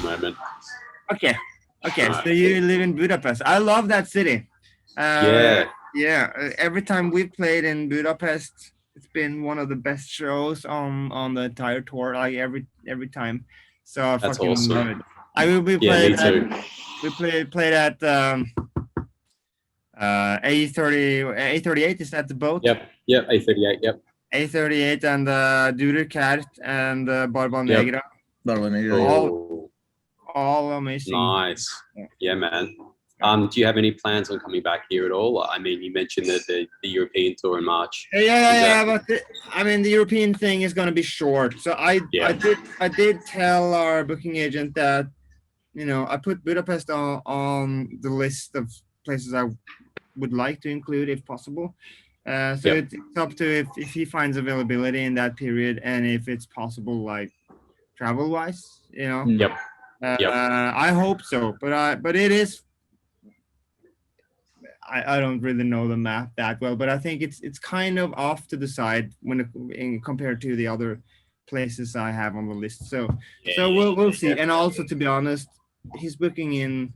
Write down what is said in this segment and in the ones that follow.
moment. Okay. So you live in Budapest. I love that city. Yeah. Every time we played in Budapest, it's been one of the best shows on the entire tour. Like every time. So I That's fucking awesome. love it. We Yeah, played me too. played at A38. Is that the boat? Yep, A38, yep. A38 and Durerkert and Barba Yep. Negra. Oh, All amazing. nice. Yeah, man. Do you have any plans on coming back here at all? I mean, you mentioned that the European tour in March. Yeah. But the European thing is going to be short. So I did tell our booking agent that, I put Budapest on the list of places I would like to include if possible. It's up to if he finds availability in that period and if it's possible, like travel wise, Yep. I hope so, but it is. I don't really know the map that well, but I think it's kind of off to the side compared to the other places I have on the list. So we'll see. And also, to be honest, he's booking in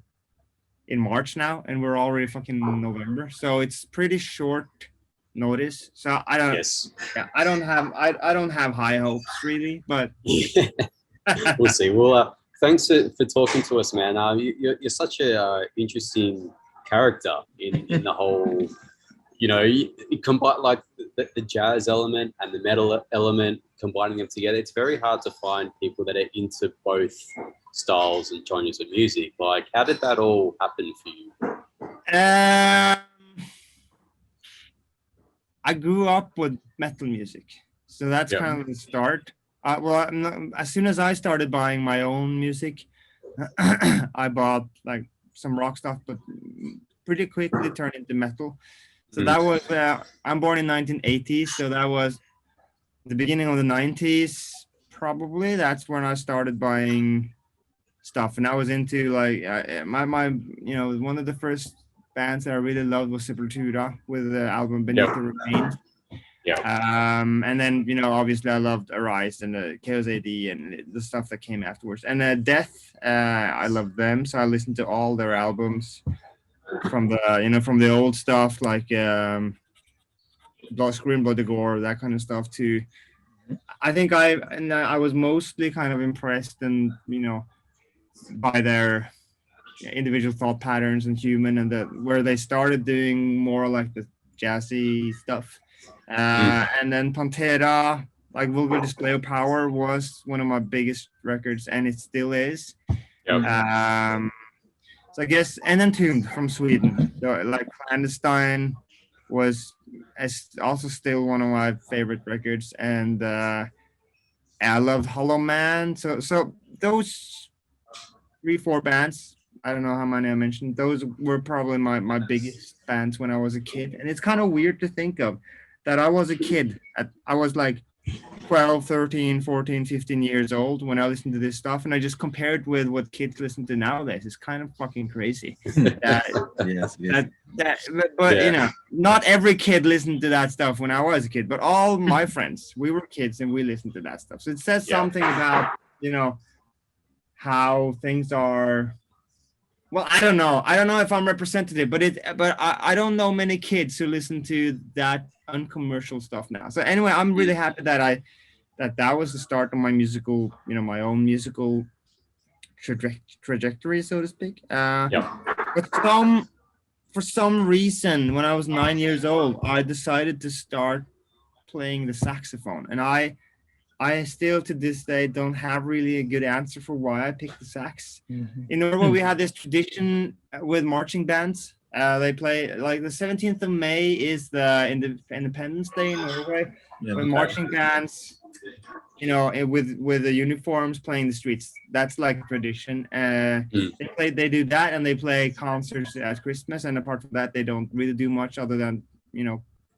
March now, and we're already fucking November, so it's pretty short notice. So I don't have high hopes really, but we'll see. Well, thanks for talking to us, man. You're such a interesting character in the whole, you combine like the jazz element and the metal element, combining them together. It's very hard to find people that are into both styles and genres of music. Like, how did that all happen for you? I grew up with metal music, so that's kind of the start. As soon as I started buying my own music, I bought like some rock stuff, but pretty quickly turned into metal. So that was I'm born in 1980, so that was the beginning of the 90s. Probably that's when I started buying stuff, and I was into like my one of the first bands that I really loved was Sepultura with the album Beneath the Remains. And then obviously I loved Arise and Chaos AD and the stuff that came afterwards, and Death. I loved them, so I listened to all their albums from the old stuff like Blood Scream, Blood Gore, that kind of stuff too. I think I was mostly kind of impressed and by their individual thought patterns and Human, and where they started doing more like the jazzy stuff. And then Pantera, like Vulgar Display of Power, was one of my biggest records, and it still is. So I guess, and Entombed from Sweden, so, like Clandestine was also still one of my favorite records, and I loved Hollow Man. So those 3-4 bands, I don't know how many I mentioned, those were probably my biggest bands when I was a kid. And it's kind of weird to think of that I was a kid. I was like 12, 13, 14, 15 years old when I listened to this stuff, and I just compared with what kids listen to nowadays. It's kind of fucking crazy. But not every kid listened to that stuff when I was a kid, but all my friends, we were kids and we listened to that stuff. So it says something about how things are. Well, I don't know if I'm representative, but I don't know many kids who listen to that uncommercial stuff now. So anyway, I'm really happy that that was the start of my musical, my own musical trajectory, so to speak. But for some reason, when I was 9 years old, I decided to start playing the saxophone, and I still to this day don't have really a good answer for why I picked the sax. In Norway, we had this tradition with marching bands. They play like the 17th of May is the Independence Day in Norway, with marching bands, with the uniforms playing the streets. That's like a tradition. They do that, and they play concerts at Christmas. And apart from that, they don't really do much other than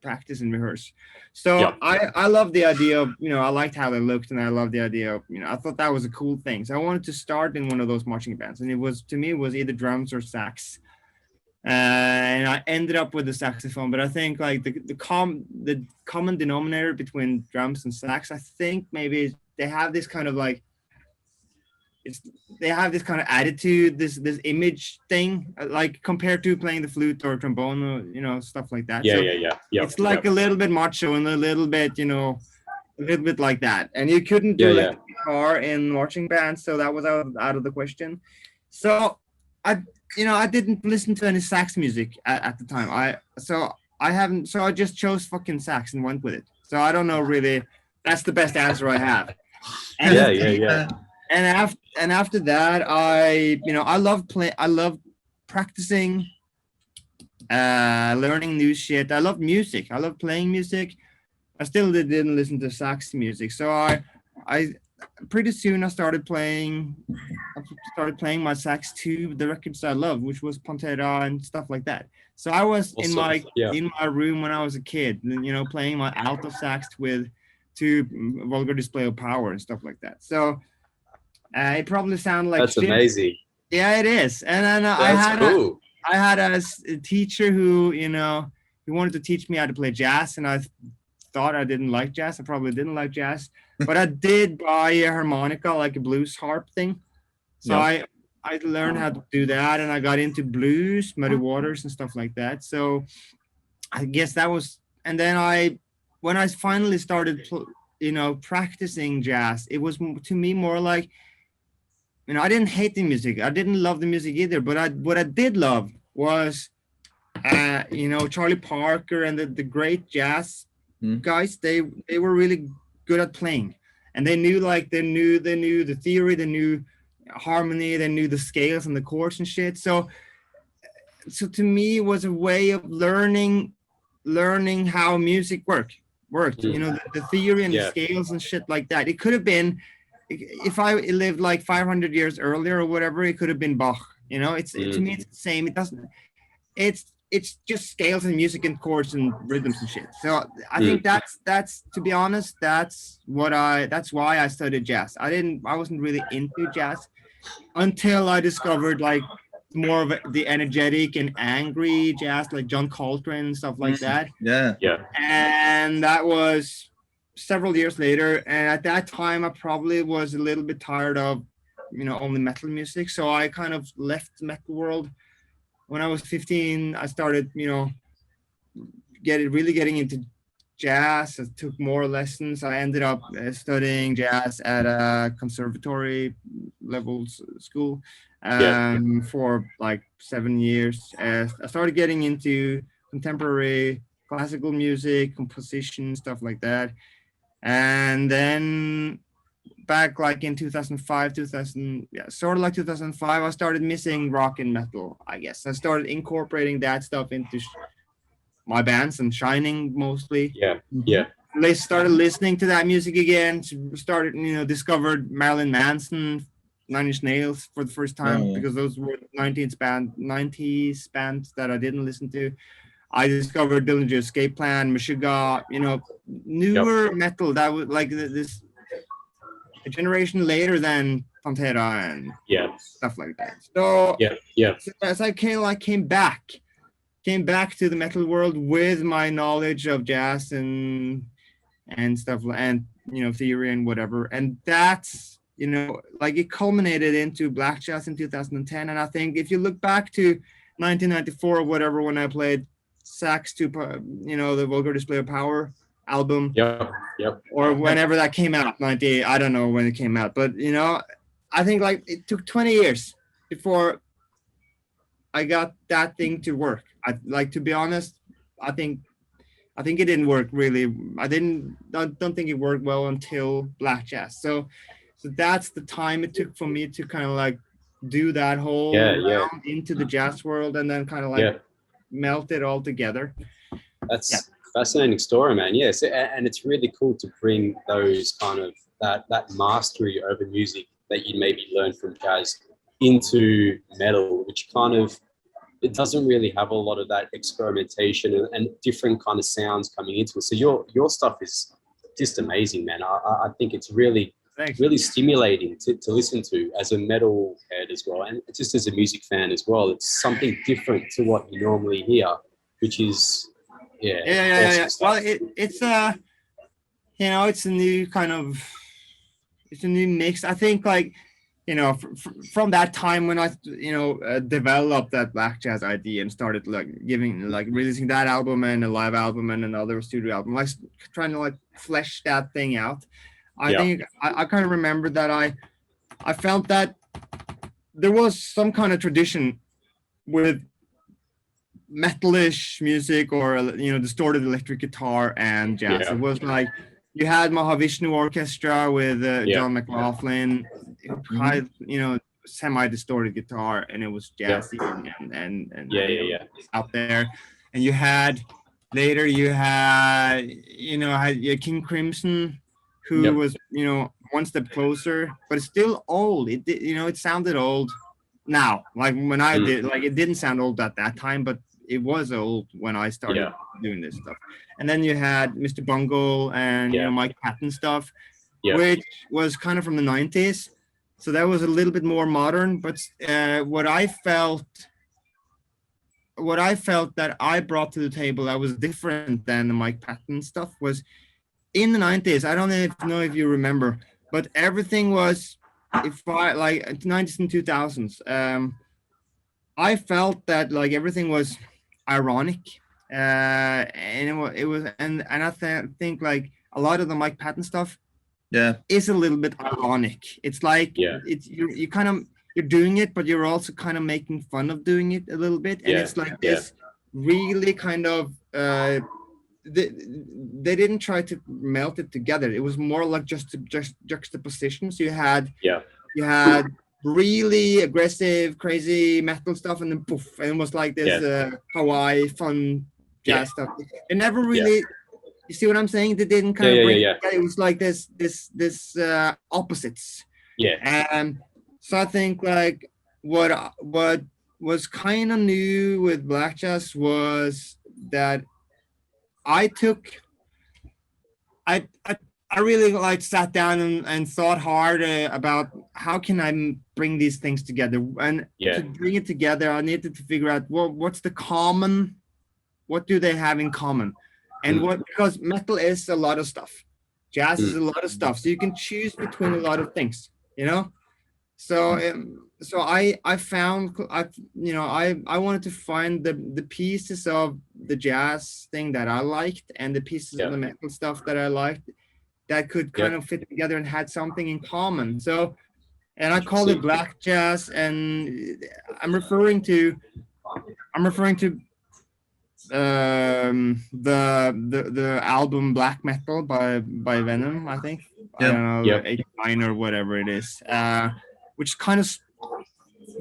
practice and rehearse. So I love the idea of I liked how they looked, and I love the idea of I thought that was a cool thing. So I wanted to start in one of those marching bands, and it was either drums or sax. And I ended up with the saxophone, but I think like the common denominator between drums and sax, I think maybe they have this kind of like they have this kind of attitude, this image thing, like compared to playing the flute or trombone, or, stuff like that. It's like a little bit macho and a little bit, a little bit like that. And you couldn't do guitar in marching bands, so that was out of the question. So I didn't listen to any sax music at the time. I just chose fucking sax and went with it. So I don't know really. That's the best answer I have. And And after that, I love practicing, learning new shit. I love music. I love playing music. I still didn't listen to sax music. So I pretty soon I started playing my sax to the records I love, which was Pantera and stuff like that. So I was in my room when I was a kid, playing my alto sax to vulgar display of power and stuff like that. So it probably sounded like that's shit. amazing. Yeah, it is. And then I had a teacher who, he wanted to teach me how to play jazz, and I thought I didn't like jazz. I probably didn't like jazz, but I did buy a harmonica, like a blues harp thing. So I learned how to do that, and I got into blues, Muddy Waters and stuff like that. So I guess that was, and then when I finally started, practicing jazz, it was to me more like, I didn't hate the music. I didn't love the music either, but what I did love was, Charlie Parker and the great jazz guys. They were really good at playing, and they knew the theory, they knew harmony, they knew the scales and the chords and shit. So to me, it was a way of learning how music worked. The theory and the scales and shit like that. It could have been, if I lived like 500 years earlier or whatever, it could have been Bach. To me it's the same. It doesn't. It's just scales and music and chords and rhythms and shit. So I think that's to be honest, that's why I studied jazz. I wasn't really into jazz until I discovered like more of the energetic and angry jazz, like John Coltrane and stuff like that. Yeah. And that was several years later. And at that time, I probably was a little bit tired of, only metal music. So I kind of left the metal world. When I was 15, I started, getting into jazz. I took more lessons. I ended up studying jazz at a conservatory level school for like 7 years. I started getting into contemporary classical music, composition, stuff like that. And then back like in 2005, 2005, I started missing rock and metal, I guess. I started incorporating that stuff into my bands and Shining mostly. They started listening to that music again, started, discovered Marilyn Manson, Nine Inch Nails for the first time, because those were 90s bands that I didn't listen to. I discovered Dillinger Escape Plan, Meshuggah, newer metal that was like this a generation later than Pantera and stuff like that. So as I came back to the metal world with my knowledge of jazz and stuff, and theory and whatever, and that's it culminated into black jazz in 2010. And I think if you look back to 1994 or whatever, when I played sax to the Vulgar Display of Power album, or whenever that came out, 98, I don't know when it came out, but I think like it took 20 years before I got that thing to work. To be honest, I think it didn't work really. I don't think it worked well until black jazz. So that's the time it took for me to kind of like do that whole round into the jazz world, and then kind of like melt it all together. That's fascinating story, man. Yes, and it's really cool to bring those kind of that mastery over music that you maybe learn from jazz into metal, which kind of, it doesn't really have a lot of that experimentation and different kind of sounds coming into it. So your stuff is just amazing, man. I think it's really stimulating to listen to as a metal head as well, and just as a music fan as well. It's something different to what you normally hear, which is awesome. Well, it's it's a new kind of, it's a new mix. I think like you know, from that time when I, you know, developed that black jazz idea and started like releasing that album and a live album and another studio album, like trying to like flesh that thing out. I think I kind of remember that I felt that there was some kind of tradition with metalish music or, you know, distorted electric guitar and jazz. It was like you had Mahavishnu Orchestra with John McLaughlin, you know, semi-distorted guitar, and it was jazzy and out there. And you had later you had, you know, King Crimson, who was, you know, one step closer, but it's still old. It you know, it sounded old now. Like when I did, like it didn't sound old at that time, but it was old when I started doing this stuff. And then you had Mr. Bungle and you know, Mike Patton stuff, which was kind of from the 90s. So that was a little bit more modern. But what I felt that I brought to the table that was different than the Mike Patton stuff was in the 90s. I don't know if you remember, but everything was, if I like 90s and 2000s, I felt that like everything was ironic, and it was and I think like a lot of the Mike Patton stuff is a little bit ironic. It's like it's you kind of, you're doing it, but you're also kind of making fun of doing it a little bit, and it's like this really kind of they didn't try to melt it together. It was more like just juxtapositions. You had really aggressive, crazy metal stuff, and then poof, and it was like this Hawaii fun jazz stuff. It never really, you see what I'm saying? They didn't kind of bring it. It was like this opposites. So I think like what was kind of new with black jazz was that I really like sat down and thought hard about how can I bring these things together, and to bring it together I needed to figure out what's the common, what do they have in common, and because metal is a lot of stuff, jazz is a lot of stuff, so you can choose between a lot of things, you know. So I found I wanted to find the pieces of the jazz thing that I liked and the pieces of the metal stuff that I liked that could kind of fit together and had something in common. So, and I called it black jazz, and I'm referring to the album Black Metal by Venom, I think. I don't know, 89 or whatever it is, which kind of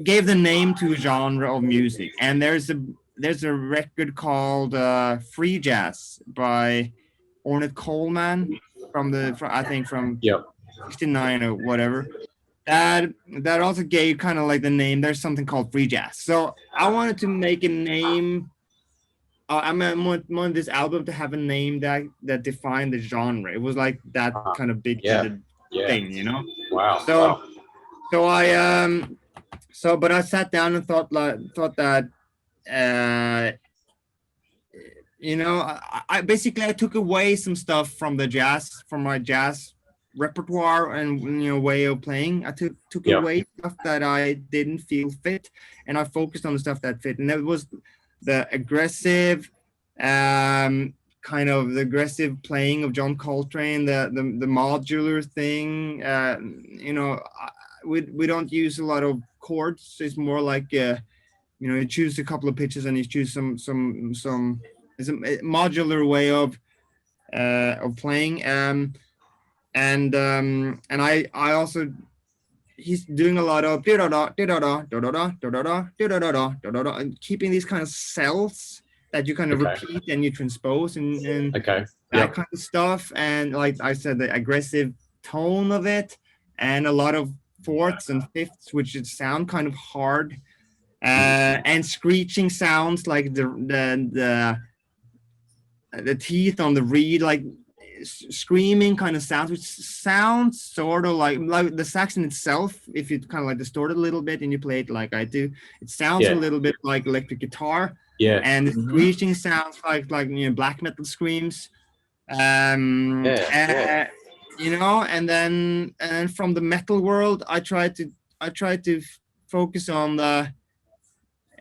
gave the name to a genre of music. And there's a record called Free Jazz by Ornette Coleman from 69 or whatever. That also gave kind of like the name. There's something called Free Jazz. So I wanted to make a name. I wanted this album to have a name that defined the genre. It was like that kind of big-headed thing, you know. Wow. But I sat down and thought that you know, I basically took away some stuff from my jazz repertoire and, you know, way of playing. I took away stuff that I didn't feel fit, and I focused on the stuff that fit, and that was the aggressive kind of the aggressive playing of John Coltrane, the modular thing. You know, we don't use a lot of chords. It's more like you know, you choose a couple of pitches and you choose some. It's a modular way of playing. And I also, he's doing a lot of and keeping these kind of cells that you kind of repeat and you transpose and that kind of stuff. And like I said, the aggressive tone of it, and a lot of fourths and fifths, which sound kind of hard, and screeching sounds like the teeth on the reed, like screaming kind of sounds, which sounds sort of like the saxon itself. If you kind of like distort it a little bit and you play it like I do, it sounds a little bit like electric guitar. And the screeching sounds like you know, black metal screams. You know, and then from the metal world, I tried to try to focus on the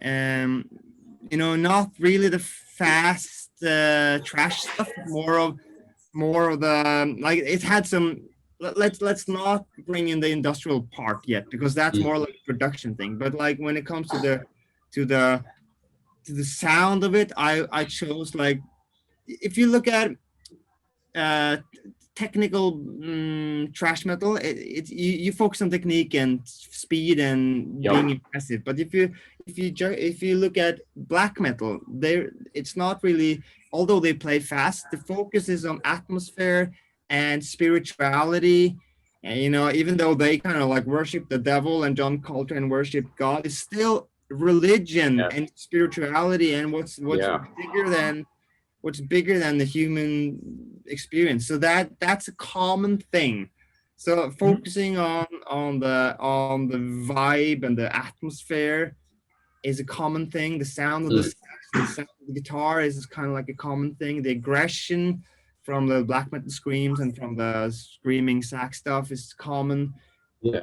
not really the fast trash stuff, more of the like it had some. Let's not bring in the industrial part yet, because that's more like a production thing. But like when it comes to to the the sound of it, I chose like, if you look at uh technical trash metal, you focus on technique and speed and being impressive. But if you look at black metal, there it's not really, although they play fast, the focus is on atmosphere and spirituality. And even though they kind of like worship the devil and John Coltrane worship God, it's still religion and spirituality, and what's bigger than the human experience. So that's a common thing. So focusing on the vibe and the atmosphere is a common thing. The sound of the guitar is kind of like a common thing. The aggression from the black metal screams and from the screaming sax stuff is common. Yeah.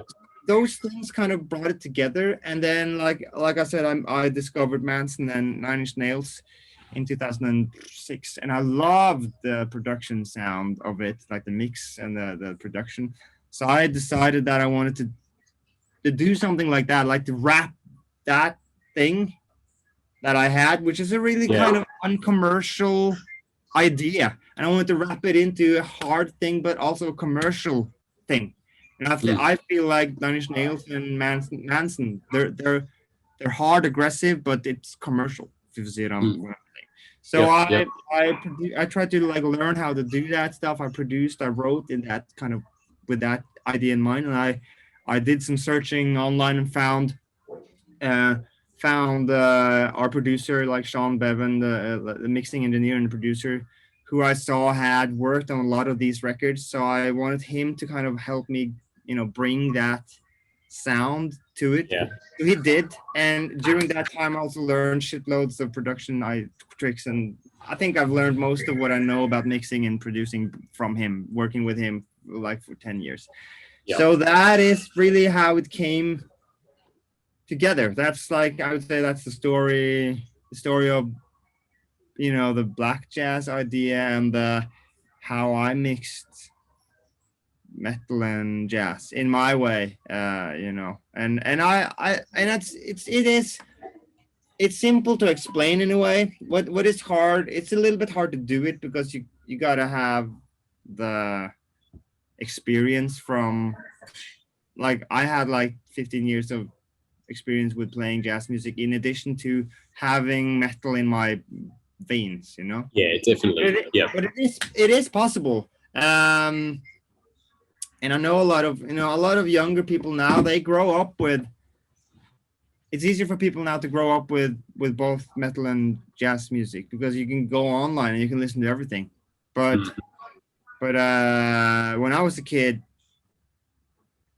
Those things kind of brought it together. And then like I said, I discovered Manson and Nine Inch Nails in 2006, and I loved the production sound of it, like the mix and the production. So I decided that I wanted to do something like that, like to wrap that thing that I had, which is a really kind of uncommercial idea, and I wanted to wrap it into a hard thing, but also a commercial thing. And I feel like Nine Inch Nails and Manson, they're hard, aggressive, but it's commercial. If you see what I'm saying. So I tried to like learn how to do that stuff. I wrote in that kind of with that idea in mind, and I did some searching online and found our producer, like Sean Bevan, the mixing engineer and producer, who I saw had worked on a lot of these records. So I wanted him to kind of help me, bring that sound to it. So he did, and during that time I also learned shitloads of production tricks, and I think I've learned most of what I know about mixing and producing from him, working with him like for 10 years. So that is really how it came together. That's like, I would say that's the story of the black jazz idea and how I mixed metal and jazz in my way, and it's simple to explain in a way. What is hard, it's a little bit hard to do it, because you gotta have the experience from, like, I had like 15 years of experience with playing jazz music in addition to having metal in my veins, Yeah, definitely. But it is possible. And I know a lot of younger people now, they grow up with, it's easier for people now to grow up with both metal and jazz music, because you can go online and you can listen to everything. But when I was a kid,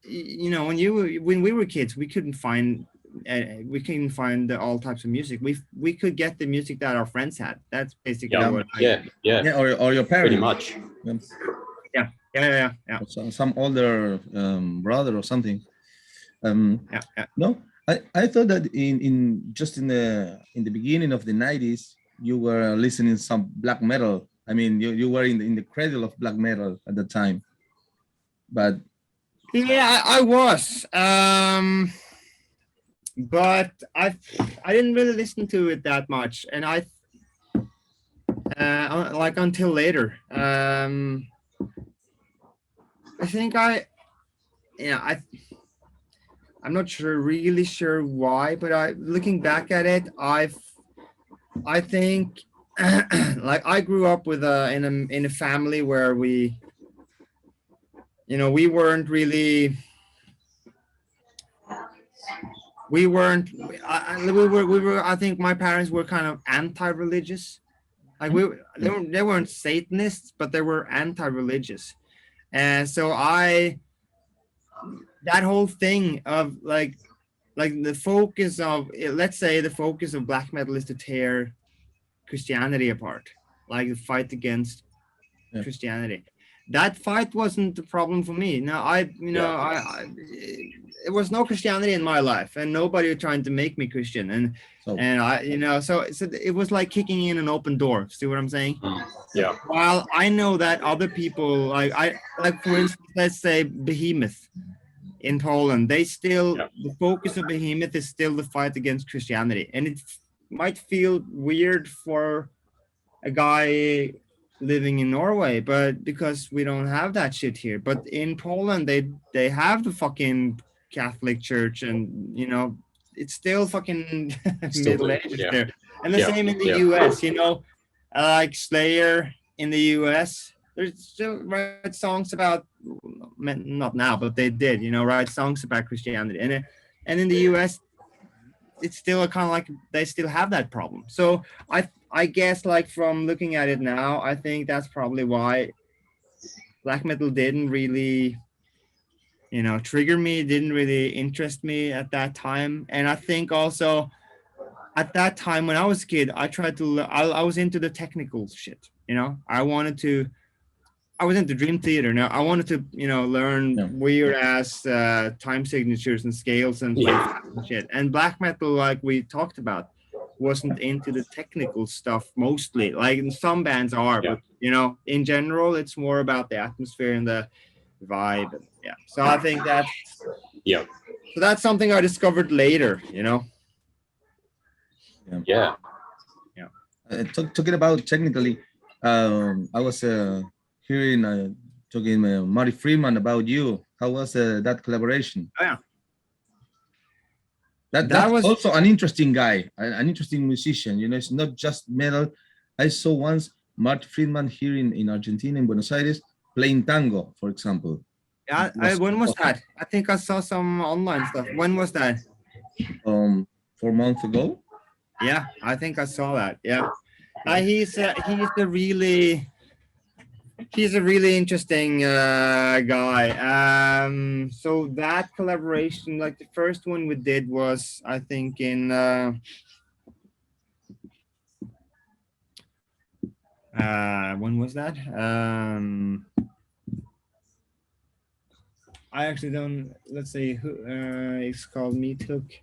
when we were kids, we couldn't find all types of music. We could get the music that our friends had. That's basically what or your parents. Pretty much. Yeah. So some older brother or something. No, I thought that in the beginning of the 90s, you were listening some black metal. I mean, you were in the cradle of black metal at the time. But yeah, I was. But I didn't really listen to it that much, and like until later. I think I'm not really sure why, but looking back at it, I think like I grew up with in a family where we weren't really. We were. I think my parents were kind of anti-religious. Like they weren't Satanists, but they were anti-religious, and so that whole thing of like the focus of, let's say the focus of black metal is to tear Christianity apart, like the fight against Christianity. that fight wasn't the problem for me. No, it was no Christianity in my life, and nobody was trying to make me Christian. And I, so it was like kicking in an open door. See what I'm saying? Yeah. While I know that other people, like for instance, let's say Behemoth in Poland, they still, the focus of Behemoth is still the fight against Christianity. And it might feel weird for a guy living in Norway, but because we don't have that shit here. But in Poland, they have the fucking Catholic Church, and it's still fucking Middle Ages there. And the same in the US, like Slayer in the US, there's still write songs about, not now, but they did, write songs about Christianity. And in the US, it's still a kind of like they still have that problem. So I guess, like, from looking at it now, I think that's probably why black metal didn't really, trigger me, didn't really interest me at that time. And I think also at that time when I was a kid, I tried to, I was into the technical shit, I was into Dream Theater. Now I wanted to, learn weird ass time signatures and scales and shit. And black metal, like we talked about, wasn't into the technical stuff mostly. Like some bands are, but in general, it's more about the atmosphere and the vibe. So I think that's so that's something I discovered later. Talking about technically, I was hearing talking Marty Freeman about you. How was that collaboration? Oh, yeah. That was also an interesting guy, an interesting musician. It's not just metal. I saw once Marty Friedman here in Argentina, in Buenos Aires, playing tango, for example. Yeah, when was that? I think I saw some online stuff. When was that? 4 months ago. Yeah, I think I saw that. Yeah, he's a really interesting guy. So that collaboration, like the first one we did was, I think, in when was that? I actually don't. Let's see who. It's called Meat Hook.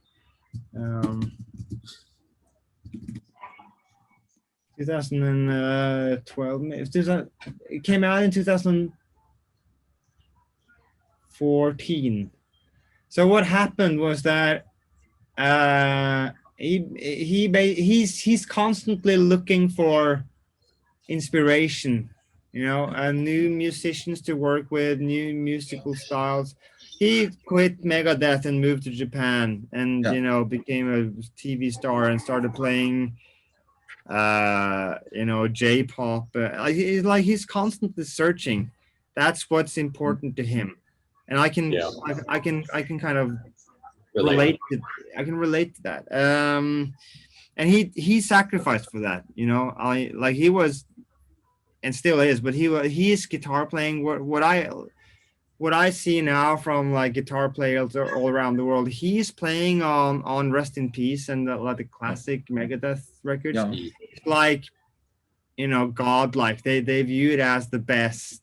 2012. It came out in 2014. So what happened was that he's constantly looking for inspiration, new musicians to work with, new musical styles. He quit Megadeth and moved to Japan, and became a TV star and started playing J-pop. He's constantly searching. That's what's important to him, and I can kind of relate to that. And he sacrificed for that. He was, and still is, but his guitar playing, what I see now from like guitar players all around the world, he's playing on Rest in Peace and the classic Megadeth records. It's like, godlike. They view it as the best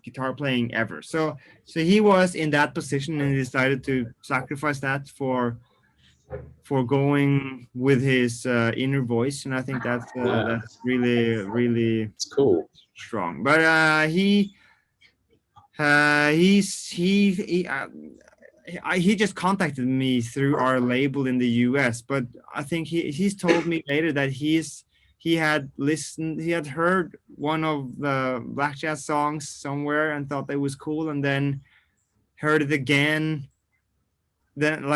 guitar playing ever. So he was in that position and he decided to sacrifice that for going with his inner voice, and I think that's really, really, it's cool, strong. But he just contacted me through our label in the US, but I think he's told me later that he had heard one of the blackjazz songs somewhere and thought that was cool, and then heard it again. Then he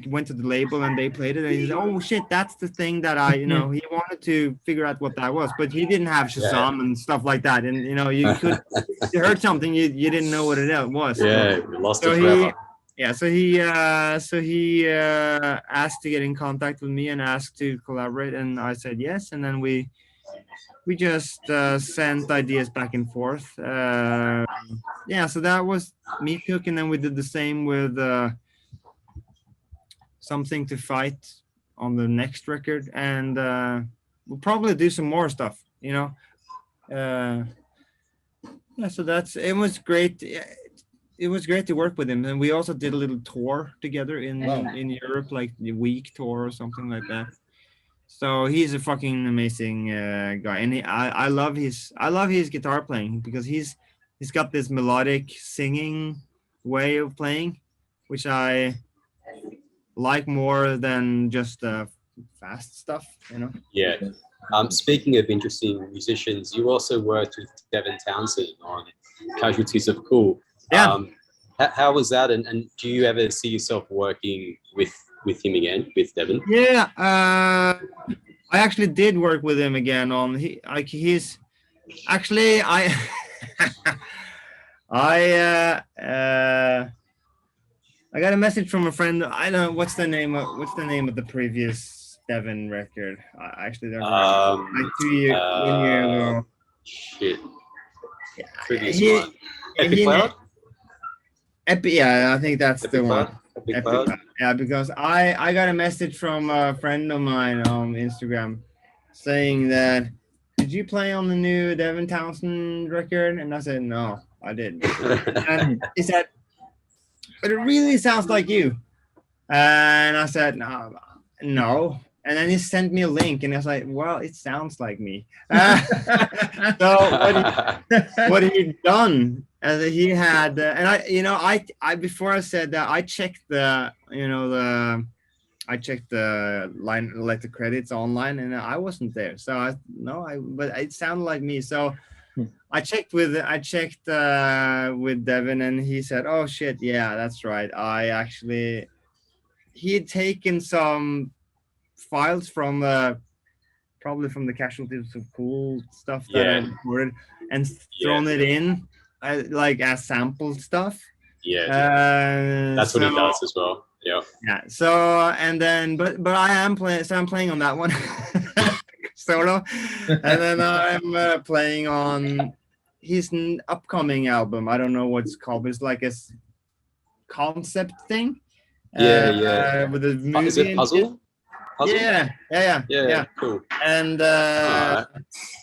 went to the label and they played it, and he said, "Oh shit, that's the thing that he wanted to figure out what that was, but he didn't have Shazam and stuff like that, and you heard something you didn't know what it was." Yeah, you lost it forever. So he asked to get in contact with me and asked to collaborate, and I said yes, and then we just sent ideas back and forth. So that was Meat Hook, and then we did the same with Something to Fight on the next record, and we'll probably do some more stuff, Yeah, so it was great. It was great to work with him, and we also did a little tour together in Europe, like the week tour or something like that. So he's a fucking amazing guy, and I love his guitar playing because he's got this melodic singing way of playing, which I like more than just fast stuff, you know. Yeah. Speaking of interesting musicians, you also worked with Devin Townsend on Casualties of Cool. Yeah. How was that? And do you ever see yourself working with him again, with Devin? Yeah. I actually did work with him again on he's actually I I got a message from a friend. I don't know what's the name of the previous Devin record. I actually don't remember. Like 1 year ago. Shit. Yeah, Previous one. Epic Cloud? Yeah, I think that's Epic the Cloud? one. Epic Cloud? Yeah, because I got a message from a friend of mine on Instagram saying that, did you play on the new Devin Townsend record? And I said, no, I didn't. And he said, but it really sounds like you. And I said, no. And then he sent me a link, and I was like, well, it sounds like me. So what he'd done, he had, and I before I said that, I checked the line, like the credits online, and I wasn't there. So but it sounded like me. So I checked with Devin, and he said, oh shit, yeah, that's right. He had taken some files from probably from the Casualties of Cool stuff that I recorded and thrown it in like as sample stuff. Yeah, that's what he does as well. Yeah. Yeah. So and then, but I am playing. So I'm playing on that one solo, and then I'm playing on his upcoming album. I don't know what it's called, but it's like a concept thing. Yeah. With the movie. Is it Puzzle? Yeah. Cool. And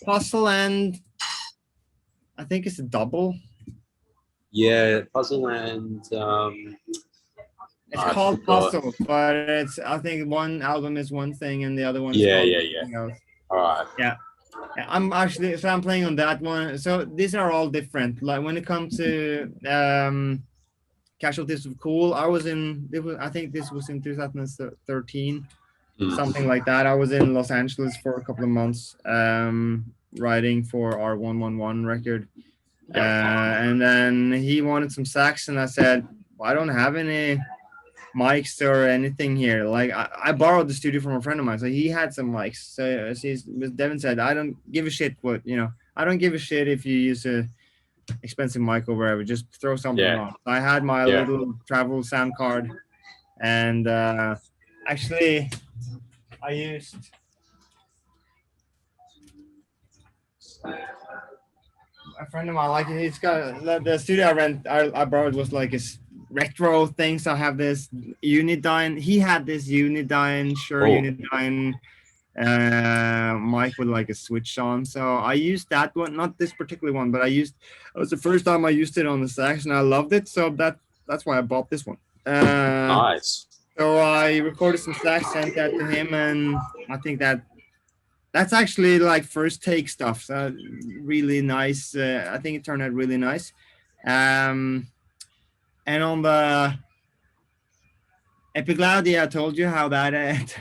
Puzzle, and I think it's a double. Yeah, Puzzle and it's called Puzzle, but I think one album is one thing and the other one is something else. All right. Yeah. I'm playing on that one. So these are all different. Like when it comes to Casualties of Cool, I think this was in 2013. Something like that. I was in Los Angeles for a couple of months writing for our 111 record. And then he wanted some sax, and I said, well, I don't have any mics or anything here. Like I borrowed the studio from a friend of mine, so he had some mics. So Devin said, I don't give a shit I don't give a shit if you use a expensive mic or wherever, just throw something on. I had my little travel sound card, and actually I used a friend of mine, like he's got the studio I borrowed was like a retro thing. So I have this Unidyne. He had this Unidyne, Unidyne mic with like a switch on. So I used that one, not this particular one, but it was the first time I used it on the sax, and I loved it. So that's why I bought this one. Nice. So I recorded some sax, sent that to him, and I think that's actually like first take stuff. So really nice. I think it turned out really nice. And on the Epic Cloud, I told you how that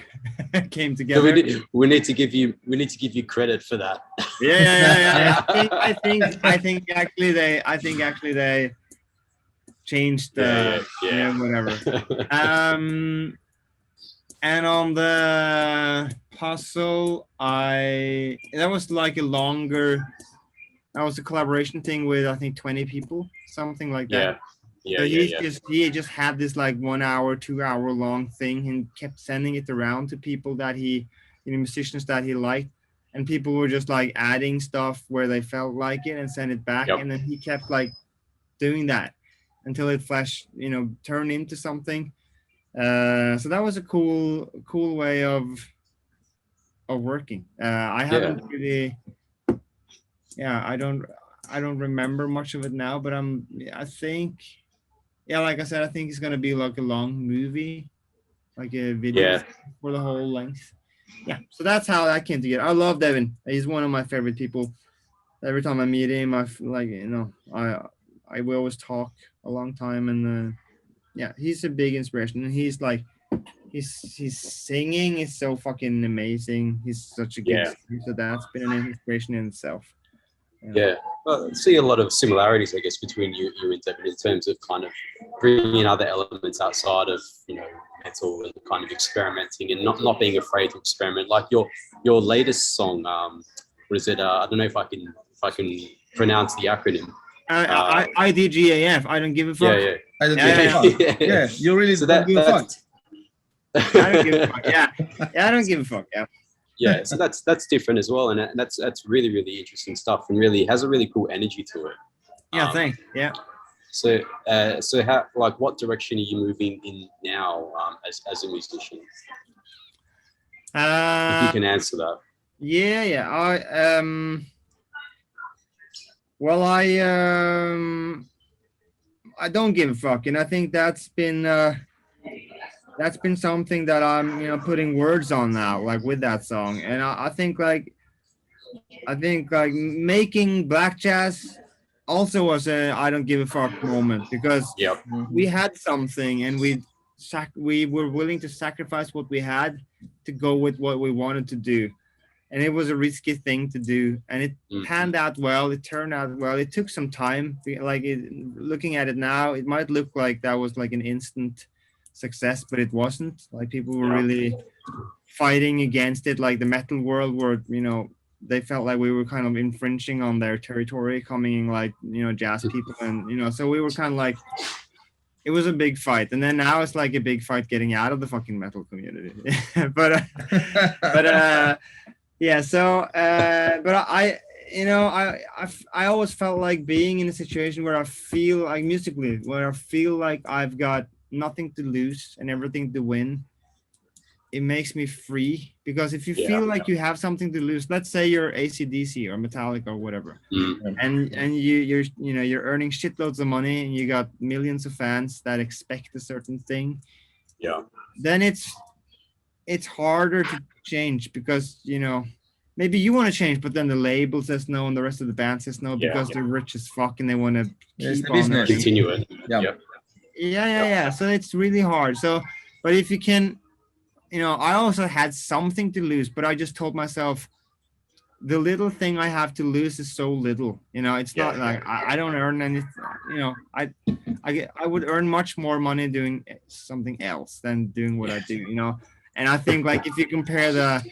came together. So we need to give you credit for that. Yeah. I think actually they changed whatever. And on the Puzzle, that was like that was a collaboration thing with I think 20 people, something like that. So he just had this like 1 hour, 2 hour long thing, and kept sending it around to people that musicians that he liked, and people were just like adding stuff where they felt like it and send it back, and then he kept like doing that until it turned into something. So that was a cool way of working. I haven't really, I don't remember much of it now, but I think, yeah, like I said, I think it's gonna be like a long movie, like a video for the whole length. Yeah, so that's how that came together. I love Devin. He's one of my favorite people. Every time I meet him, I feel like, I will always talk a long time, and yeah, he's a big inspiration. And he's like, his singing is so fucking amazing. He's such a good singer, so that's been an inspiration in itself. Yeah, well, I see a lot of similarities, I guess, between you and Devin in terms of kind of bringing in other elements outside of, metal and kind of experimenting and not being afraid to experiment. Like your latest song, what is it? I don't know if I can pronounce the acronym. IDGAF. I don't give a fuck. Yeah. I don't give a fuck. Yeah, you really don't give a fuck. I don't give a fuck. Yeah, I don't give a fuck. Yeah. Yeah, so that's different as well, and that's really, really interesting stuff, and really has a really cool energy to it. Yeah, thanks. Yeah. So how, like, what direction are you moving in now, as a musician? If you can answer that. Yeah. I don't give a fuck, and I think that's been something that I'm putting words on now, like with that song. And I think making blackjazz also was a I don't give a fuck moment, because we had something, and we were willing to sacrifice what we had to go with what we wanted to do. And it was a risky thing to do, and it panned out well. It turned out well. It took some time. Looking at it now, it might look like that was like an instant success, but it wasn't. Like, people were really fighting against it. Like the metal world were, they felt like we were kind of infringing on their territory, coming in like, jazz people, and so we were kind of like, it was a big fight. And then now it's like a big fight getting out of the fucking metal community. but yeah, so but I always felt like being in a situation where I feel like musically, where I feel like I've got nothing to lose and everything to win. It makes me free, because if you feel like you have something to lose, let's say you're AC/DC or Metallica or whatever, and you're earning shitloads of money, and you got millions of fans that expect a certain thing, then it's harder to change, because maybe you want to change, but then the label says no, and the rest of the band says no, because they're rich as fuck and they want to keep on continue it. Yeah. So it's really hard. So, but if you can, I also had something to lose, but I just told myself, the little thing I have to lose is so little. It's not like I don't earn anything. I would earn much more money doing something else than doing what I do. And I think, like, if you compare the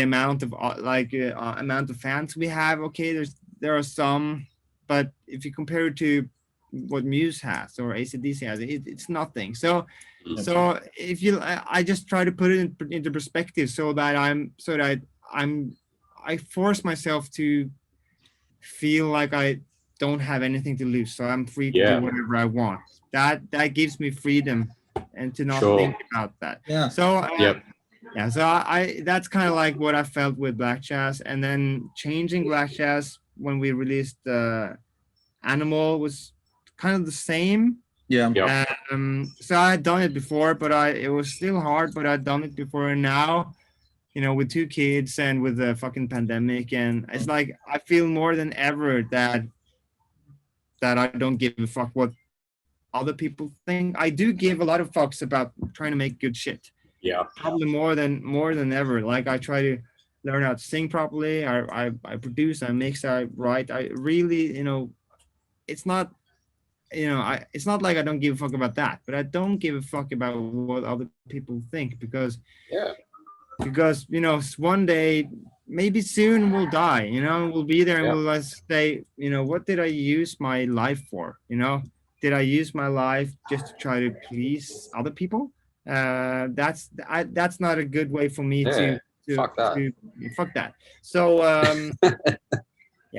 amount of amount of fans we have, okay, there are some, but if you compare it to what Muse has or AC/DC has, it's nothing. So if I just try to put it into perspective, so that I force myself to feel like I don't have anything to lose, so I'm free to do whatever I want. That gives me freedom, and to not think about that. So so I that's kind of like what I felt with blackjazz. And then changing blackjazz when we released Animal was kind of the same. So I had done it before, but it was still hard, but I'd done it before. And now, with 2 kids and with the fucking pandemic, and it's like I feel more than ever that I don't give a fuck what other people think. I do give a lot of fucks about trying to make good shit. Probably more than ever. Like, I try to learn how to sing properly. I produce, I mix, I write. I really, it's not, it's not like I don't give a fuck about that, but I don't give a fuck about what other people think, because one day, maybe soon, we'll die, we'll be there, and we'll say, what did I use my life for? Did I use my life just to try to please other people? That's not a good way for me to fuck that. So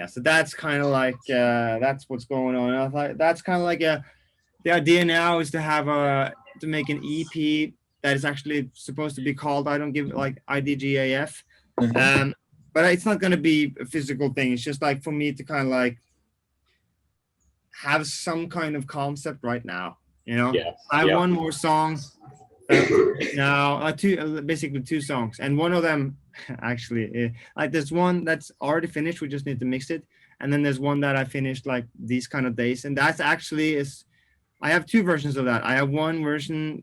so that's kind of like that's what's going on. I thought that's kind of like the idea now is to have to make an EP that is actually supposed to be called, I don't give, like, IDGAF. but it's not going to be a physical thing. It's just like for me to kind of like have some kind of concept right now, you know. I have one more song now, basically two songs, and one of them actually like there's one that's already finished, we just need to mix it, and then there's one that I finished like these kind of days, and that's actually is I have two versions of that. I have one version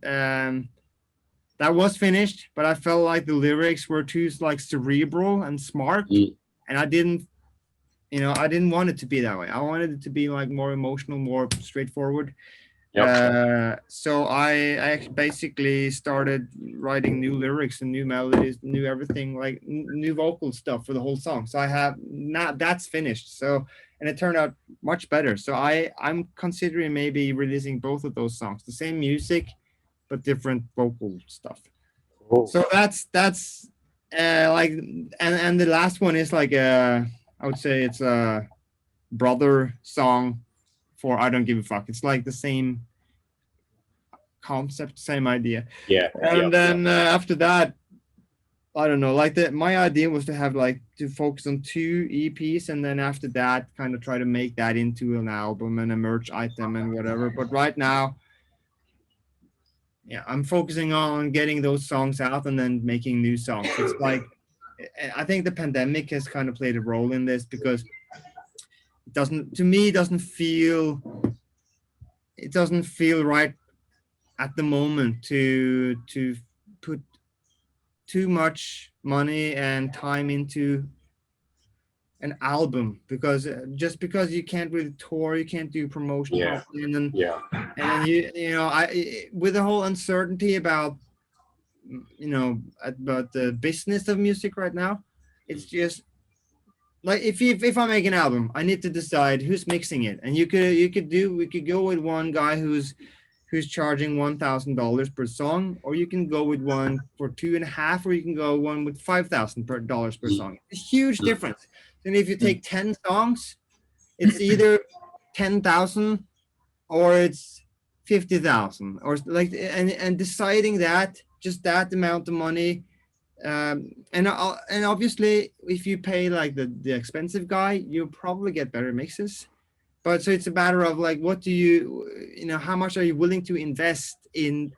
that was finished, but I felt like the lyrics were too like cerebral and smart, and I didn't want it to be that way. I wanted it to be like more emotional, more straightforward. So I basically started writing new lyrics and new melodies, new everything, like new vocal stuff for the whole song. So I have now that's finished. So, and it turned out much better. So I'm considering maybe releasing both of those songs, the same music, but different vocal stuff. Cool. So that's like, and the last one is like I would say it's a brother song for I Don't Give a Fuck. It's like the same concept, same idea. And then after that, I don't know, like my idea was to have like to focus on 2 EPs, and then after that kind of try to make that into an album and a merch item and whatever. But right now, I'm focusing on getting those songs out and then making new songs. It's like I think the pandemic has kind of played a role in this, because it doesn't feel right at the moment to put too much money and time into an album, because just because you can't really tour, you can't do promotion, and then I with the whole uncertainty about the business of music right now, it's just like if I make an album, I need to decide who's mixing it, and we could go with one guy who's charging $1,000 per song, or you can go with one for $2,500, or you can go one with $5,000 per song. It's a huge difference. And if you take 10 songs, it's either 10,000 or it's 50,000, or like, and deciding that just that amount of money. And obviously, if you pay like the expensive guy, you'll probably get better mixes. But so it's a matter of like, what do how much are you willing to invest in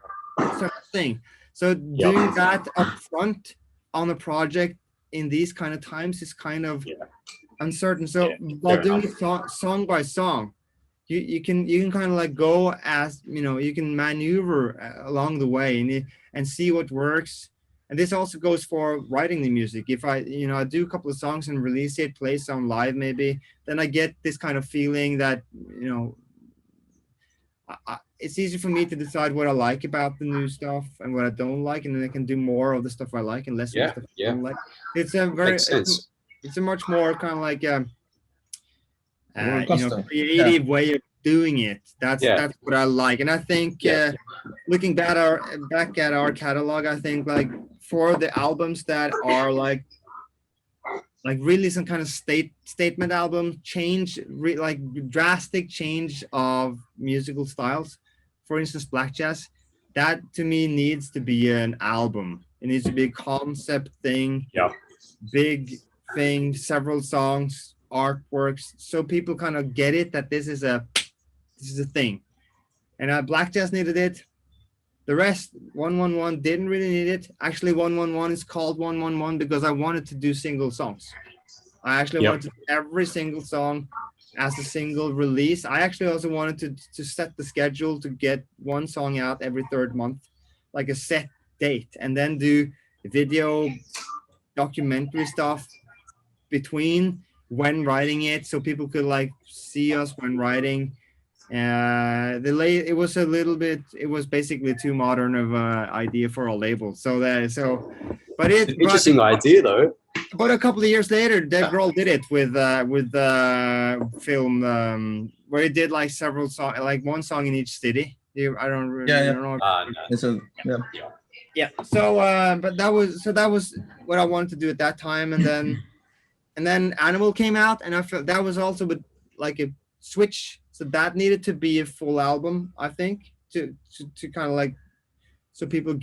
something? So doing that upfront on a project in these kind of times is kind of uncertain. So while doing it song by song, you can kind of like go as you can maneuver along the way and see what works. And this also goes for writing the music. If I do a couple of songs and release it, play some live maybe, then I get this kind of feeling that it's easy for me to decide what I like about the new stuff and what I don't like, and then I can do more of the stuff I like and less of the stuff I don't like. It's a very it's a much more kind of like creative way of doing it. That's what I like. And I think looking back at our catalog, I think like for the albums that are like really some kind of statement album, like drastic change of musical styles, for instance blackjazz, that to me needs to be an album. It needs to be a concept thing, big thing, several songs, artworks, so people kind of get it that this is a thing. And blackjazz needed it. The rest, 111 didn't really need it. Actually, 111 is called 111 because I wanted to do single songs. I actually wanted to do every single song as a single release. I actually also wanted to set the schedule to get one song out every third month, like a set date, and then do video, documentary stuff between when writing it, so people could like see us when writing. It was basically too modern of an idea for a label. Interesting idea though. But a couple of years later, Dave Grohl did it with film where he did like several songs, like one song in each city. I don't really know. So, but that was what I wanted to do at that time, and then Animal came out, and I felt that was also with like a switch. So that needed to be a full album, I think, to kind of like, so people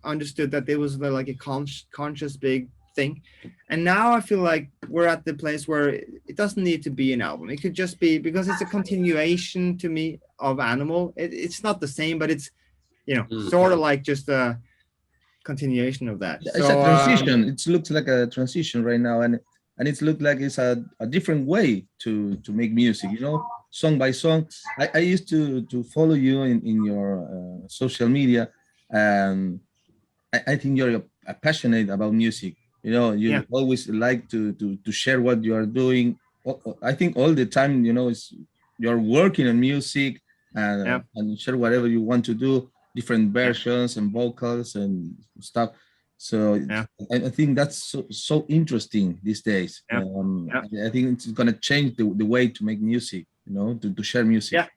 understood that there was like a conscious big thing. And now I feel like we're at the place where it doesn't need to be an album. It could just be, because it's a continuation to me of Animal. It's not the same, but it's, you know, sort of like just a continuation of that. It's a transition. It looks like a transition right now, and it looks like it's a different way to make music, you know, song by song. I used to follow you in your social media, and I think you're passionate about music. You know, you always like to share what you are doing. I think all the time, you know, you're working on music and share whatever you want to do, different versions and vocals and stuff. So I think that's so interesting these days. I think it's gonna change the way to make music, you know, to share music.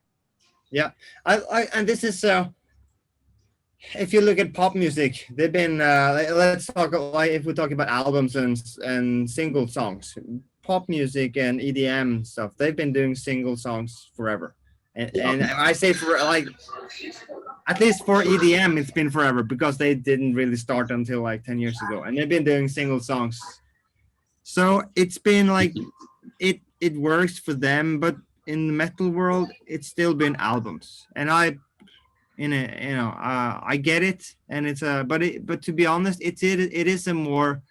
And this is if you look at pop music, they've been let's talk like if we talk about albums and single songs. Pop music and EDM stuff, they've been doing single songs forever. And I say for like, at least for EDM, it's been forever, because they didn't really start until like 10 years ago, and they've been doing single songs. So it's been like, it works for them, but in the metal world, it's still been albums. And I get it, and it's but to be honest, it is a more,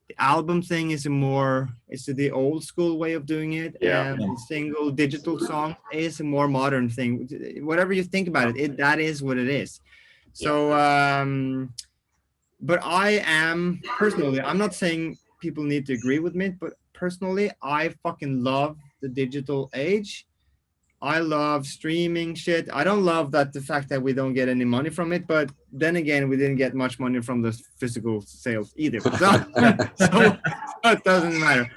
the album thing is it's the old school way of doing it, and the single digital song is a more modern thing. Whatever you think about it, that is what it is. So but I am personally, I'm not saying people need to agree with me, but personally, I fucking love the digital age. I love streaming shit. I don't love the fact that we don't get any money from it, but then again, we didn't get much money from the physical sales either. So it doesn't matter.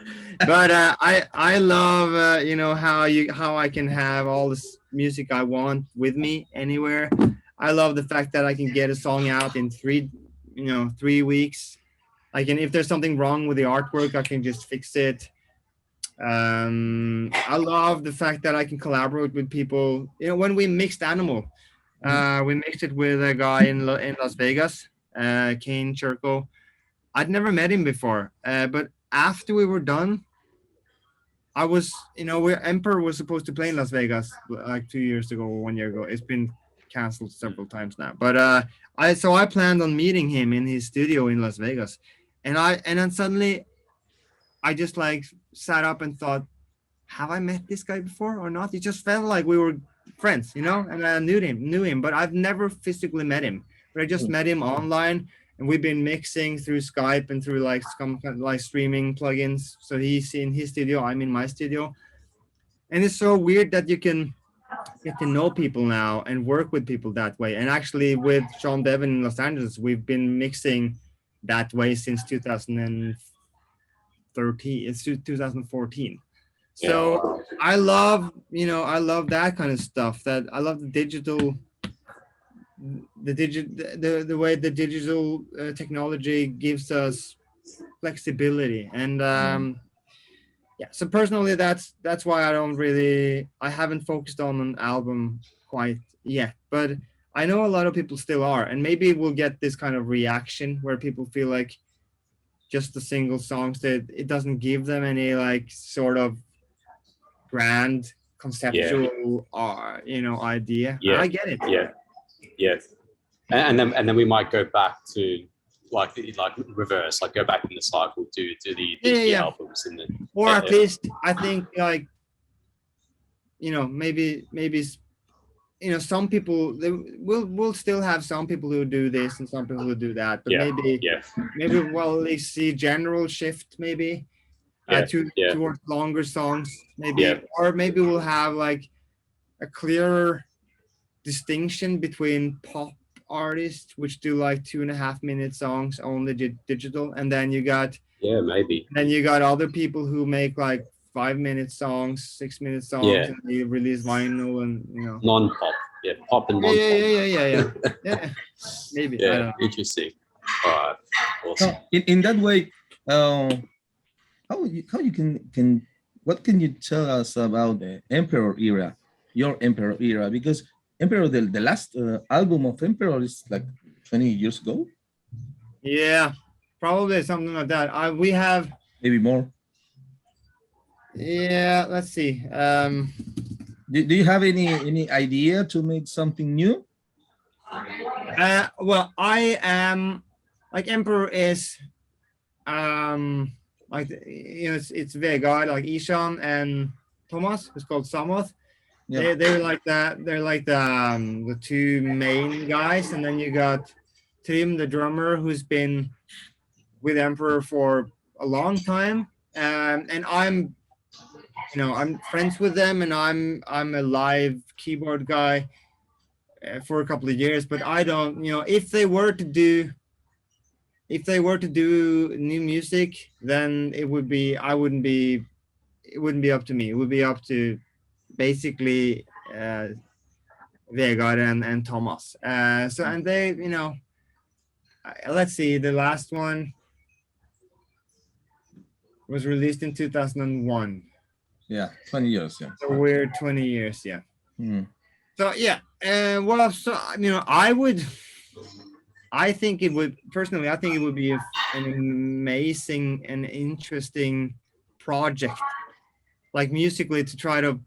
But I love you know, how I can have all this music I want with me anywhere. I love the fact that I can get a song out in 3 weeks. If there's something wrong with the artwork, I can just fix it. I love the fact that I can collaborate with people. You know, when we mixed Animal, we mixed it with a guy in Las Vegas, Kane Churko. I'd never met him before, but after we were done, I was, Emperor was supposed to play in Las Vegas like 2 years ago or 1 year ago. It's been canceled several times now, but I planned on meeting him in his studio in Las Vegas, and then suddenly I just like sat up and thought, have I met this guy before or not? It just felt like we were friends, and I knew him, but I've never physically met him. But I just met him online, and we've been mixing through Skype and through like some kind of like streaming plugins. So he's in his studio, I'm in my studio, and it's so weird that you can get to know people now and work with people that way. And actually, with Sean Devon in Los Angeles, we've been mixing that way since 2014. So I love that kind of stuff. That I love the way the digital technology gives us flexibility. And so personally, that's why I haven't focused on an album quite yet, but I know a lot of people still are, and maybe we'll get this kind of reaction where people feel like just the single songs, that it doesn't give them any like sort of grand conceptual idea. I get it. And then we might go back to like reverse, like go back in the cycle to the albums, and then or at least I think like maybe some people, we'll still have some people who do this and some people who do that, but maybe we'll at least see general shift maybe towards longer songs, maybe or maybe we'll have like a clearer distinction between pop artists which do like 2.5 minute songs only digital, and then you got other people who make like 5-minute songs, 6-minute songs, and they release vinyl and non-pop, pop and non-pop. Maybe. Interesting. All right, awesome. In that way, how you can what can you tell us about the Emperor era, your Emperor era? Because Emperor, the last album of Emperor is like 20 years ago. Yeah, Probably something like that. We have, maybe more. yeah. Let's see. Do you have any idea to make something new? Well, I am like Emperor is like it's Vegard, like Ishan and Thomas, who's called Samoth. Yeah. They're like that. They're like the two main guys, and then you got Trim, the drummer, who's been with Emperor for a long time. And I'm I'm friends with them, and I'm a live keyboard guy for a couple of years. But I don't, if they were to do new music, then it wouldn't be up to me. It would be up to basically Vegard and Thomas. So, and they, let's see, the last one was released in 2001. Yeah, 20 years. Yeah. So we're 20 years. Yeah. Mm. So yeah. Well, so I think it would be an amazing and interesting project, like musically, to try to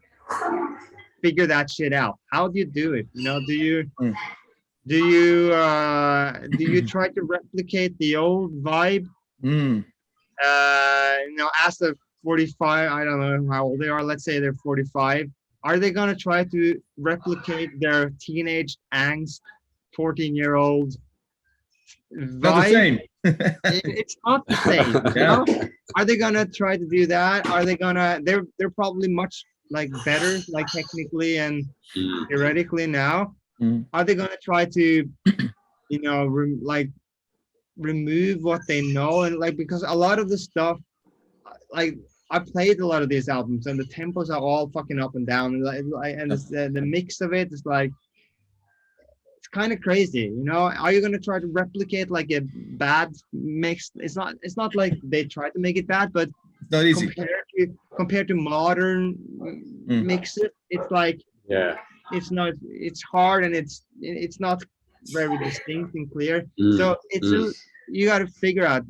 figure that shit out. How do you do it? Do you try to replicate the old vibe? As a 45, I don't know how old they are. Let's say they're 45. Are they gonna try to replicate their teenage angst, 14-year-old vibe? Not the same. It's not the same. Yeah. Are they gonna try to do that? Are they gonna? They're probably much like better, like technically and theoretically now. Are they gonna try to, remove what they know, and like, because a lot of the stuff, like, I played a lot of these albums and the tempos are all fucking up and down, and the mix of it is like, it's kind of crazy. Are you going to try to replicate like a bad mix? It's not like they try to make it bad, but it's not easy compared to modern mixes. It's like, it's hard, and it's not very distinct and clear. So you got to figure out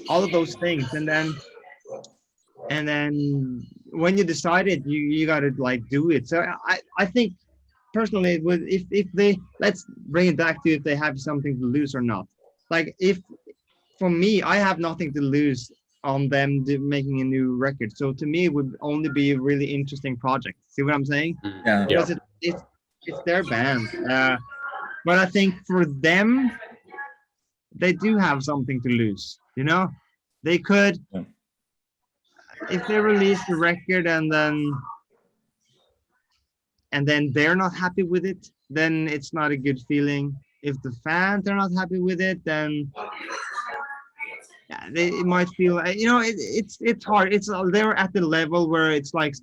all of those things, and then when you decide it, you got to like do it. So I think personally, if they, let's bring it back to if they have something to lose or not. Like, if for me, I have nothing to lose on them making a new record. So to me, it would only be a really interesting project. See what I'm saying? Yeah. Because it's their band. But I think for them, they do have something to lose. They could, if they release the record and then they're not happy with it, then it's not a good feeling. If the fans are not happy with it, then it might feel, it's hard. They're at the level where it's like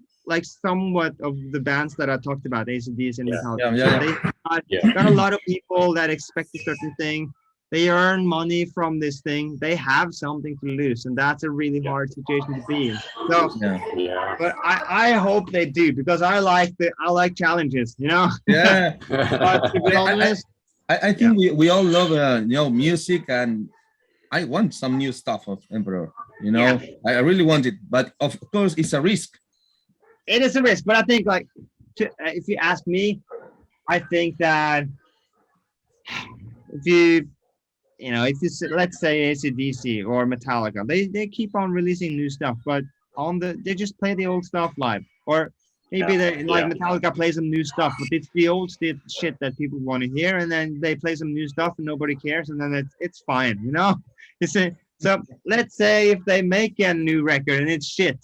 somewhat of the bands that I talked about, AC/DC and Metalphetamine. They got a lot of people that expect a certain thing. They earn money from this thing. They have something to lose, and that's a really hard situation to be in. So, but I hope they do, because I like challenges. Yeah. But to be honest, I think we all love music, and I want some new stuff of Emperor. I really want it, but of course it's a risk. It is a risk, but I think, like, if you ask me, I think that if you let's say AC/DC or Metallica, they keep on releasing new stuff, but they just play the old stuff live, or maybe Metallica plays some new stuff, but it's the old shit that people want to hear, and then they play some new stuff and nobody cares, and then it's fine, You see, so let's say if they make a new record and it's shit,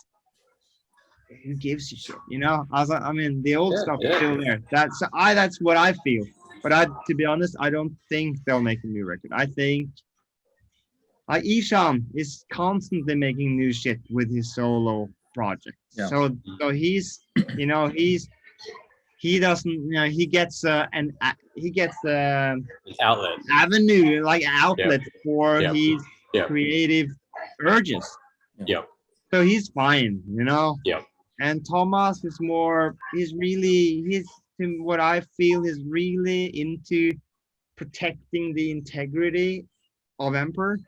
who gives a shit? The old stuff is still there. That's what I feel. But to be honest, I don't think they'll make a new record. I think Ishan is constantly making new shit with his solo project. Yeah. So he's, he doesn't, he gets an outlet, avenue, like outlet for his creative urges. Yep. So he's fine, Yep. And Thomas is more, what I feel is really into protecting the integrity of Emperor.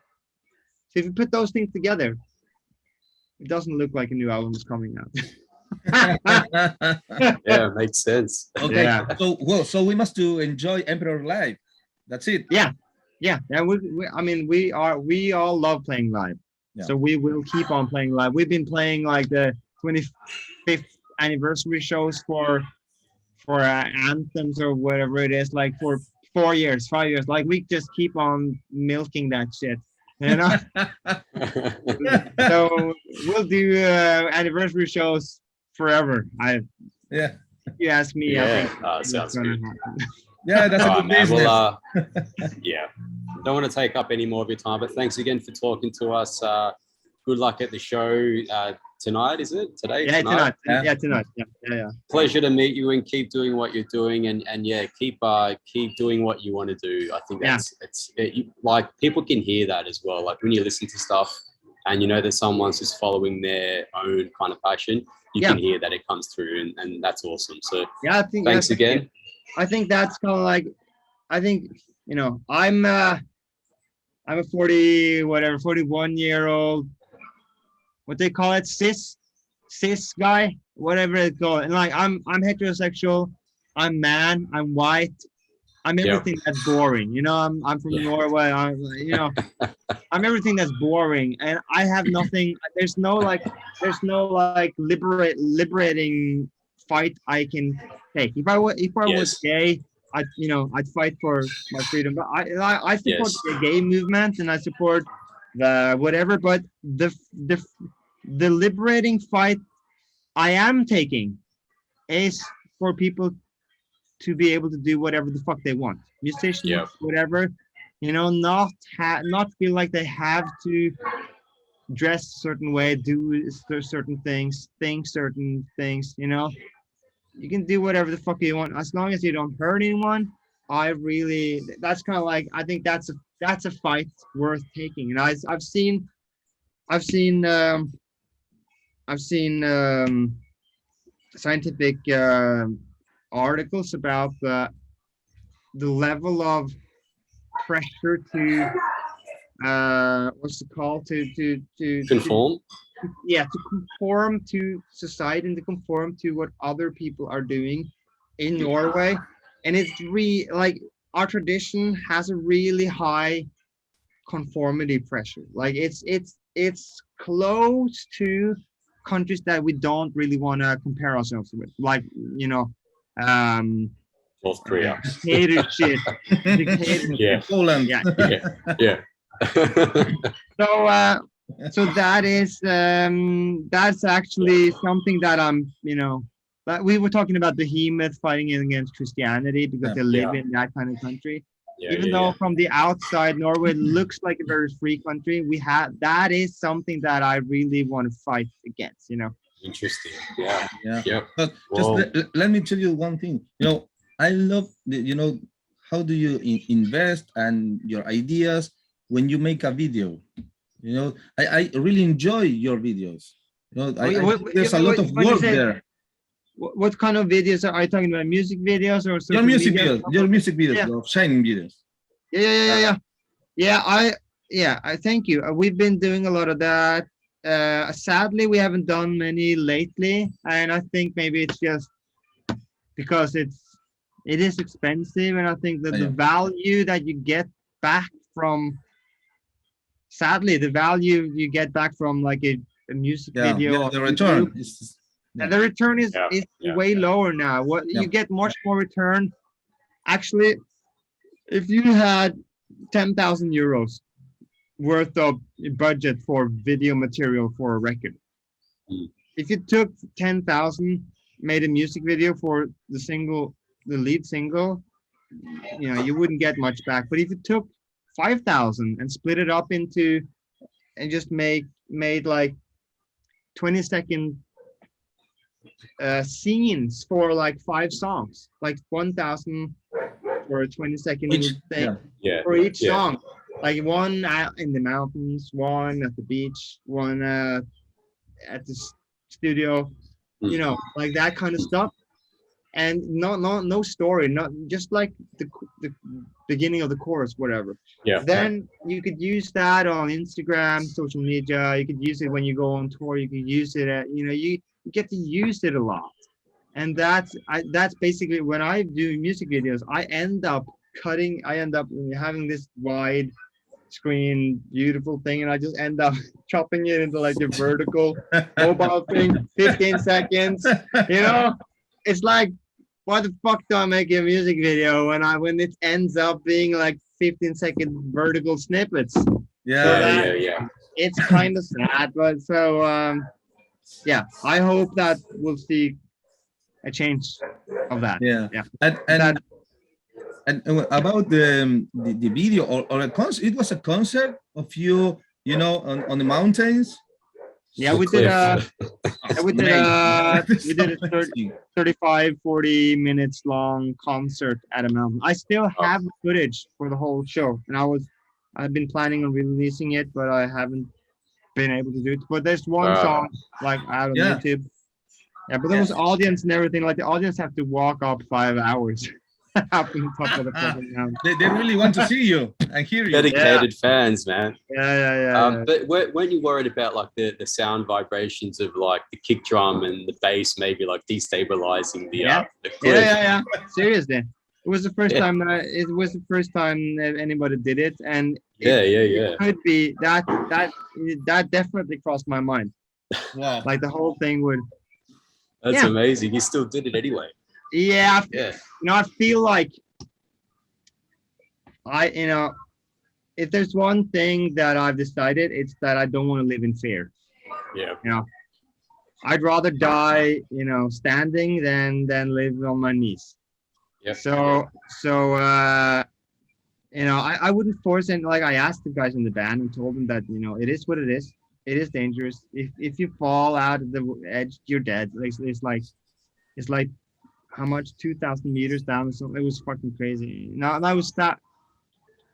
So if you put those things together, it doesn't look like a new album is coming out. Yeah, makes sense. Okay, Yeah. so we must to enjoy Emperor live. That's it. Yeah. I mean, we all love playing live, so we will keep on playing live. We've been playing like the 25th anniversary shows for anthems or whatever it is, like for 4 years, 5 years. Like we just keep on milking that shit, you know. So we'll do anniversary shows forever. Yeah. If you ask me, I think sounds gonna good. happen. Yeah, that's a All good right, man. business. Well, yeah, don't want to take up any more of your time, but thanks again for talking to us. Good luck at the show tonight, is it? Today? Yeah, tonight. Yeah. Yeah, tonight. Yeah. Pleasure to meet you, and keep doing what you're doing, and yeah, keep doing what you want to do. I think that's like people can hear that as well. Like when you listen to stuff and you know that someone's just following their own kind of passion, you can hear that it comes through, and that's awesome. So yeah, I think thanks again. I think that's kind of like, I think, you know, I'm a 41-year-old, what they call it, cis guy, whatever it's called. And like, I'm heterosexual, I'm man, I'm white, I'm everything that's boring. You know, I'm from Norway. I'm everything that's boring, and I have nothing. There's no liberating fight I can take. If I was gay, I'd fight for my freedom. But I support the gay movement, and I support the whatever. But the liberating fight I am taking is for people to be able to do whatever the fuck they want. Musicians, whatever, not feel like they have to dress a certain way, do certain things, think certain things, You can do whatever the fuck you want as long as you don't hurt anyone. That's kind of like, I think that's a fight worth taking. And I've seen scientific articles about the level of pressure to what's it called, to Conform. to conform to society and to conform to what other people are doing in Norway. And it's like our tradition has a really high conformity pressure. Like it's close to countries that we don't really want to compare ourselves with, like North Korea. Dictatorship. Yeah. Poland. Yeah. So that is that's actually something that that we were talking about behemoth fighting against Christianity because they live in that kind of country. Even though from the outside Norway looks like a very free country, that is something that I really want to fight against. Interesting. Yeah. But just let me tell you one thing. I love how do you invest and your ideas when you make a video. I really enjoy your videos. There's a lot of work there. What kind of videos are you talking about? Music videos or your music videos? Your music videos, your shining videos. I thank you. We've been doing a lot of that. Sadly, we haven't done many lately, and I think maybe it's just because it is expensive, and I think that the value that you get back from, sadly, the value you get back from like a music video, the return and the return is way lower now. You get much more return. Actually, if you had 10,000 euros worth of budget for video material for a record, if you took 10,000, made a music video for the lead single, you wouldn't get much back. But if you took 5,000 and split it up into, and just made like 20-second scenes for like 5 songs, like 1,000 for a 20-second thing for each song, like one out in the mountains, one at the beach, one at the studio, like that kind of stuff. and no story, not just like the beginning of the chorus, whatever. Yeah. Then you could use that on Instagram, social media. You could use it when you go on tour. You could use it at, you get to use it a lot. And that's basically when I do music videos, I end up having this wide screen, beautiful thing, and I just end up chopping it into like the vertical mobile thing, 15 seconds. It's like, why the fuck do I make a music video when it ends up being like 15-second vertical snippets? Yeah. It's kind of sad, but yeah, I hope that we'll see a change of that. Yeah. Yeah. And about the video or a concert, it was a concert of you, on the mountains. Yeah, we did a 35-40 minutes long concert at a mountain. I still have footage for the whole show, and I've been planning on releasing it, but I haven't been able to do it. But there's one song like out on YouTube. Yeah, but there was audience and everything. Like the audience have to walk up 5 hours up on top of the fucking mountain. They really want to see you and hear you. Dedicated fans, man. Yeah. But weren't you worried about like the sound vibrations of like the kick drum and the bass maybe like destabilizing the clip? Yeah. Seriously, it was the first time that anybody did it, and it could be that definitely crossed my mind. Wow. Like the whole thing would. That's amazing. You still did it anyway. Yeah. I feel like if there's one thing that I've decided, it's that I don't want to live in fear. Yeah. I'd rather die, standing than live on my knees. Yeah. So I wouldn't force it. Like I asked the guys in the band and told them that, it is what it is. It is dangerous. If you fall out of the edge, you're dead. It's like how much? 2,000 meters down or something. It was fucking crazy. No, that was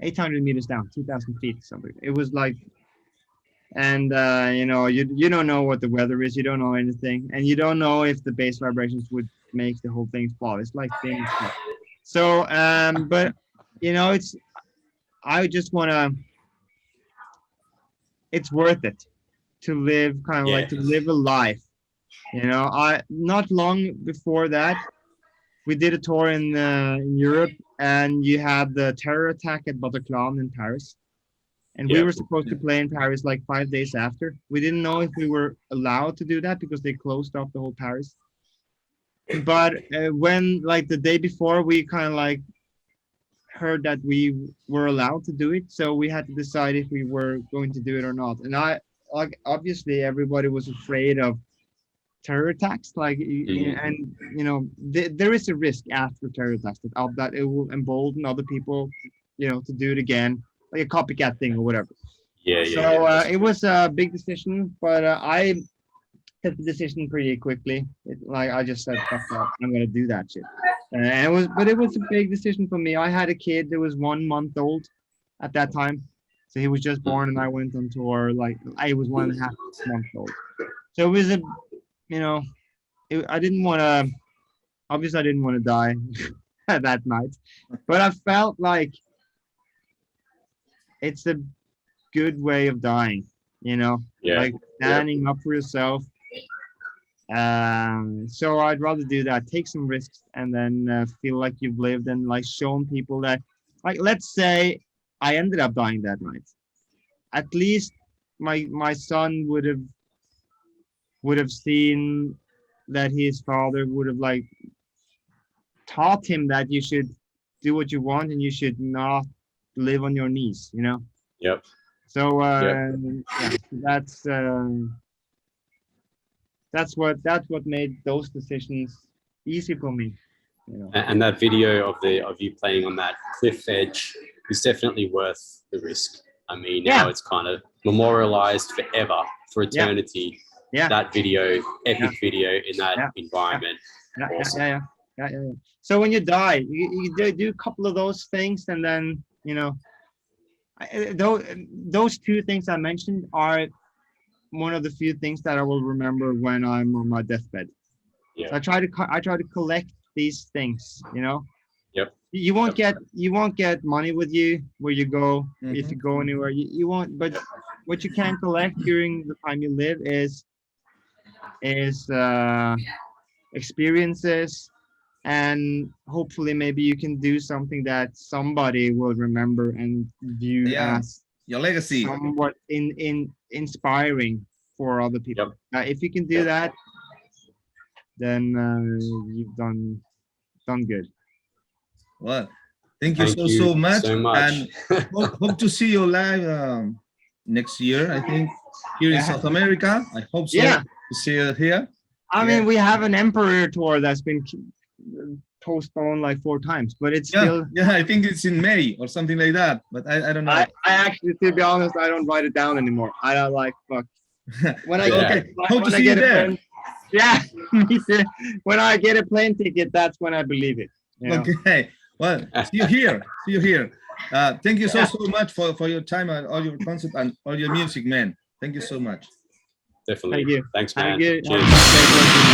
800 meters down, 2,000 feet, something. It was like, and you don't know what the weather is. You don't know anything, and you don't know if the bass vibrations would make the whole thing fall. It's like thin stuff. So, but I just wanna. It's worth it to live to live a life. I not long before that, we did a tour in Europe, and you had the terror attack at Bataclan in Paris, and we were supposed to play in Paris like 5 days after. We didn't know if we were allowed to do that because they closed off the whole Paris. But when like the day before, we heard that we were allowed to do it, so we had to decide if we were going to do it or not. And obviously everybody was afraid of terror attacks, and there is a risk after terror attacks that it will embolden other people, to do it again, like a copycat thing or whatever. It was a big decision, but I took the decision pretty quickly. I just said, fuck that, I'm gonna do that shit. And it was a big decision for me. I had a kid that was 1 month old at that time, so he was just born, and I went on tour like I was 1.5 months old. So it was I didn't want to die that night, but I felt like it's a good way of dying, like standing up for yourself. So I'd rather do that, take some risks, and then feel like you've lived and like shown people that, like, let's say I ended up dying that night. At least my son would have seen that his father would have like taught him that you should do what you want and you should not live on your knees, Yep. So that's what made those decisions easy for me. And that video of you playing on that cliff edge is definitely worth the risk. I mean, now it's kind of memorialized forever, for eternity. Yeah. That video, epic video in that environment. Awesome. Yeah. So when you die, you do a couple of those things, and then those two things I mentioned are one of the few things that I will remember when I'm on my deathbed. Yeah. So I try to collect these things, you know. Yep. You won't get money with you where you go. If you go anywhere, you won't. But what you can collect during the time you live is experiences, and hopefully maybe you can do something that somebody will remember and view as your legacy, somewhat inspiring for other people. If you can do that, then you've done good. Well, thank you so much. And hope to see you live next year, I think, here in South America. I hope so. Yeah. To see you here. I mean, we have an Emperor tour that's been postponed like 4 times, but it's still. Yeah, I think it's in May or something like that. But I don't know. I actually, to be honest, I don't write it down anymore. I don't like fuck. When I hope to see you there. Yeah, me too. When I get a plane ticket, that's when I believe it. You know? Okay. Well, see you here. See you here. Thank you so much for your time and all your concept and all your music, man. Thank you so much. Definitely. Thank you. Thanks, man. Thank you. Cheers.